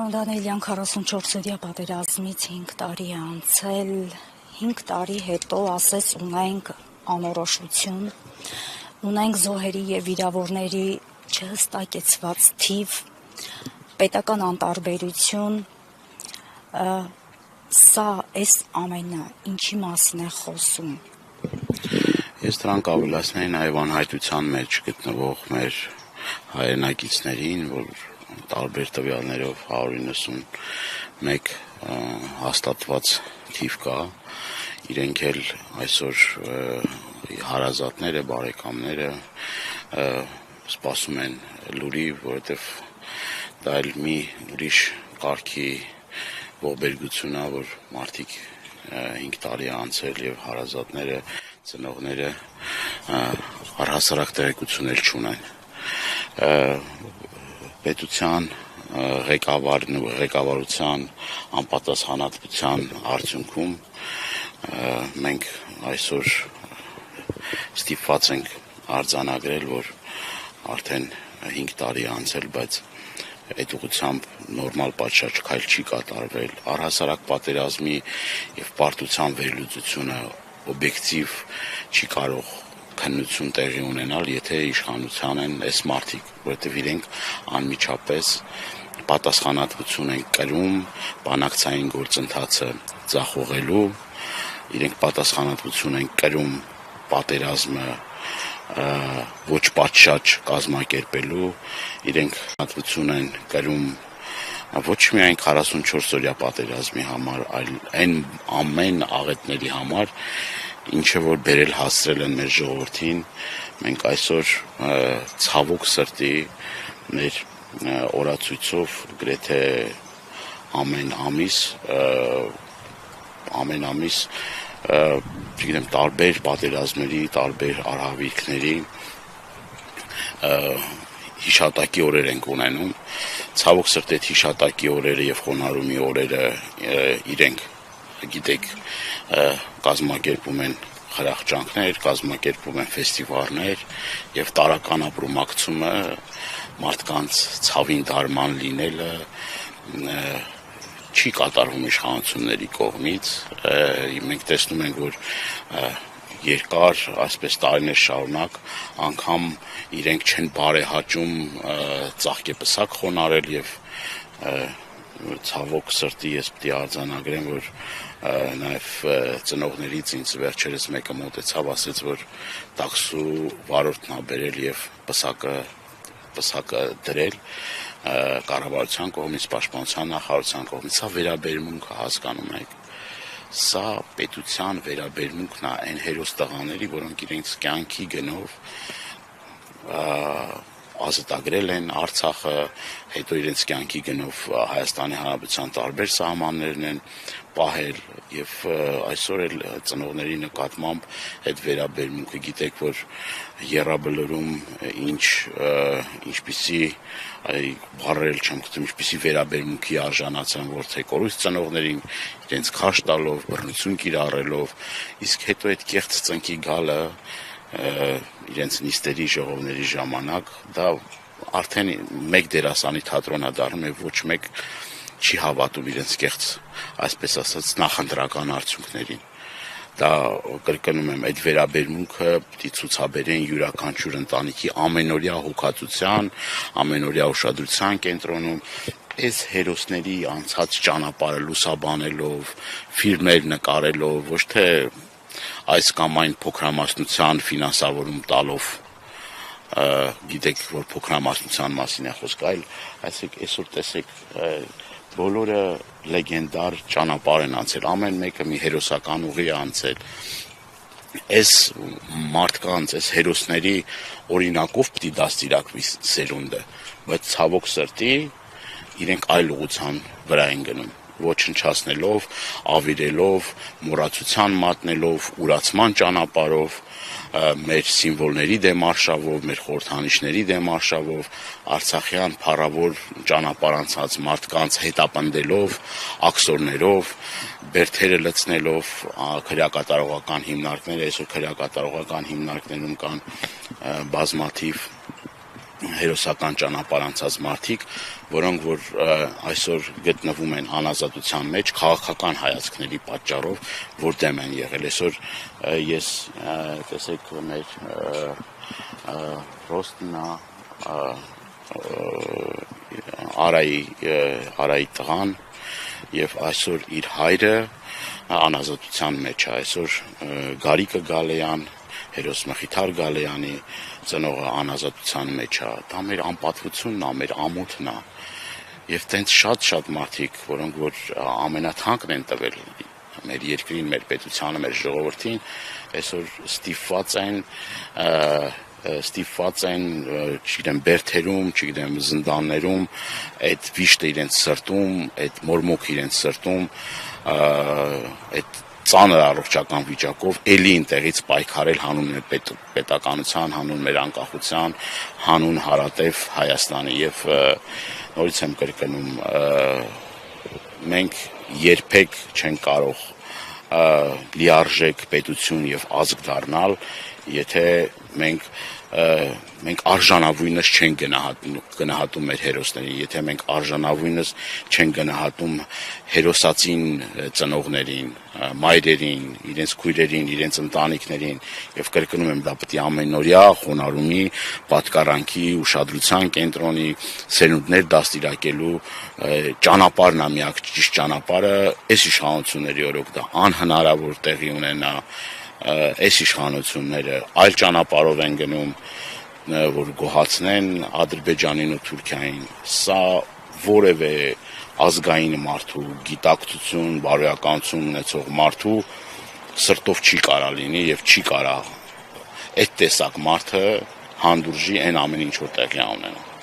Պարոն Դանիելյան, 44-օրյա պատերազմից 5 տարի է անցել, 5 տարի հետո ասես ունենք անորոշություն, ունենք զոհերի և վիրավորների չհստակեցված թիվ, պետական անտարբերություն, սա այս ամենը ինչի մասին է խոսում։ Ես դրանք ավելացնեի նաև անհայտության մեջ գտնվող մեր հայրենակիցներին, որ տարբեր տվյալներով 191 հաստատված թիվ կա, իրենք էլ այսօր հարազատները, բարեկամները սպասում են լուրի, որովհետև դա էլ մի ուրիշ կարգի ողբերգություն է, որ մարդիկ 5 տարի անցել եւ հարազատները, ծնողները առհասարակ տեղեկություններ չունեն։ Պետության ղեկավարության անպատասխանատվության արդյունքում մենք այսօր ստիպված ենք արձանագրել, որ արդեն 5 տարի անցել, բայց այդ ուղղությամբ նորմալ պատշաճ քայլ չի կատարվել, առհասարակ պատերազմի եւ պարտության վերլուծությունը օբյեկտիվ չի կարող քննություն տեղի ունենալ, եթե իշխանության են այս մարդիկ, որովհետև իրենք անմիջապես պատասխանատվություն են կրում բանակցային գործընթացը ձախողելու, իրենք պատասխանատվություն են կրում պատերազմը ոչ պատշաճ կազմակերպելու, իրենք պատասխանատվություն են կրում ոչ միայն 44-օրյա պատերազմի համար, այլ այն ամեն աղետների համար, ինչը որ բերել հասցրել են մեր ժողովրդին, մենք այսօր ցավոք սրտի մեր օրացույցով գրեթե ամեն ամիս չգիտեմ, տարբեր պատերազմների, տարբեր արհավիրքների հիշատակի օրեր ենք ունենում, ցավոք սրտի այդ հիշատակի օրերը եւ խոնարհումի օրերը իրենք գիտեք կազմակերպում են խրախճանքներ, կազմակերպում են ֆեստիվալներ եւ տարական ապրումակցումը մարդկանց ցավին դարման լինելը չի կատարվում իշխանությունների կողմից, մենք տեսնում ենք, որ երկար, այսպես տարիներ շարունակ անգամ իրենք չեն բարեհաճում ծաղկեպսակ խոնարհել եւ ցավոք սրտի ես պիտի արձանագրեմ, որ նաև ծնողներից ինձ վերջերս մեկը մոտեցավ, ասեց, որ տաքսու վարորդն ա բերել եւ պսակը դրել կառավարության կողմից, պաշտպանության նախարարության կողմից, սա վերաբերմունք հասկանում եք, սա պետության վերաբերմունքն է այն հերոս տղաների, որոնք իրենց կյանքի գնով ազատագրել են Արցախը, հետո իրենց կյանքի գնով Հայաստանի Հանրապետության տարբեր սահմաններն են պահել եւ այսօր էլ ծնողների նկատմամբ այդ վերաբերմունքը գիտեք, որ Եռաբլուրում ինչպիսի բառեր չեմ գտնում, ինչպիսի վերաբերմունքի արժանացան որդեկորույս ծնողներին, իրենց քաշ տալով, բռնություն կիրառելով, իսկ հետո այդ կեղծ ծնկի գալը իրենց նիստերի ժողովների ժամանակ դա արդեն մեկ դերասանի թատրոն է դառնում եւ ոչ մեկ չի հավատում իրենց կեղծ, այսպես ասած, նախընտրական արդյունքներին։ Դա կրկնում եմ, այդ վերաբերմունքը պիտի ցուցաբերեն յուրաքանչյուր ընտանիքի ամենօրյա հոգացության, ամենօրյա ուշադրության կենտրոնում, այս հերոսների անցած ճանապարհը լուսաբանելով, ֆիլմեր նկարելով, ոչ թե այս կամ այն փոքրամասնության ֆինանսավորում տալով, գիտեք, որ փոքրամասնության մասին է խոսք, այլ այսօր տեսեք, բոլորը լեգենդար ճանապարհ են անցել, ամեն մեկը մի հերոսական ուղի է անցել, այս մարդկանց, այս հերոսների օրինակով պիտի դաստիարակվի սերունդը, բայց ցավոք սրտի իրենք այլ ուղղության վրա են գնում, ոչնչացնելով, ավիրելով, մոռացության մատնելով, ուրացման ճանապարհով, մեր սիմվոլների դեմ արշավով, մեր խորհրդանիշների դեմ արշավով, արցախյան փառավոր ճանապարհ անցած մարդկանց հետապնդելով, աքսորներով, բերդերը լցնելով, քրեակատարողական հիմնարկները, այսօր քրեակատարողական հիմնարկներում կան բազմաթիվ հերոսական ճանապարհ անցած մարդիկ, որոնք որ այսօր գտնվում են անազատության մեջ քաղաքական հայացքների պատճառով, որ դեմ են եղել։ Այսօր ես տեսեք մեր Ռոստնա Արայի տղան եւ այսօր իր հայրը անազատության մեջ է, այսօր Գարիկը Գալեյան, հերոս Մխիթար Գալեյանի ծնողը անազատության մեջ է, դա մեր անպատվությունն է, մեր ամոթն է, եւ տենց շատ մարդիկ, որոնք որ ամենաթանկն են տվել մեր երկրին, մեր պետությանը, մեր ժողովրդին, այսօր ստիպված են, չգիտեմ, բերդերում, չգիտեմ, զնդաններում, այդ վիշտը իրենց սրտում, այդ մորմոքը իրենց սրտում, այդ ծանր առողջական վիճակով էլի ինտեղից պայքարել հանուն մեր պետականության, հանուն մեր անկախության, հանուն հարատև Հայաստանի եւ նորից եմ կրկնում, մենք երբեք չենք կարող լիարժեք պետություն եւ ազգ դառնալ, եթե մենք արժանավույնս չենք գնահատում մեր հերոսներին, եթե մենք արժանավույնս չենք գնահատում հերոսացին ծնողներին, մայրերին, իրենց քույրերին, իրենց ընտանիքներին եւ կրկնում եմ, դա պետք է ամենօրյա խոնարհումի, պատկառանքի, ուշադրության կենտրոնի, սերունդներ դաստիարակելու ճանապարհն է միակ ճիշտ ճանապարհը, այս իշխանությունների օրոք դա անհնարավոր տեղի ունենա, այս իշխանությունները այլ ճանապարհով են գնում, որ գոհացնեն Ադրբեջանին ու Թուրքիային, սա որևէ ազգային մարդու, գիտակցություն, բարոյականություն ունեցող մարդու սրտով չի կարա լինի եւ չի կարա այդ տեսակ մարդը հանդուրժի այն ամեն ինչ որ տեղի ունենա։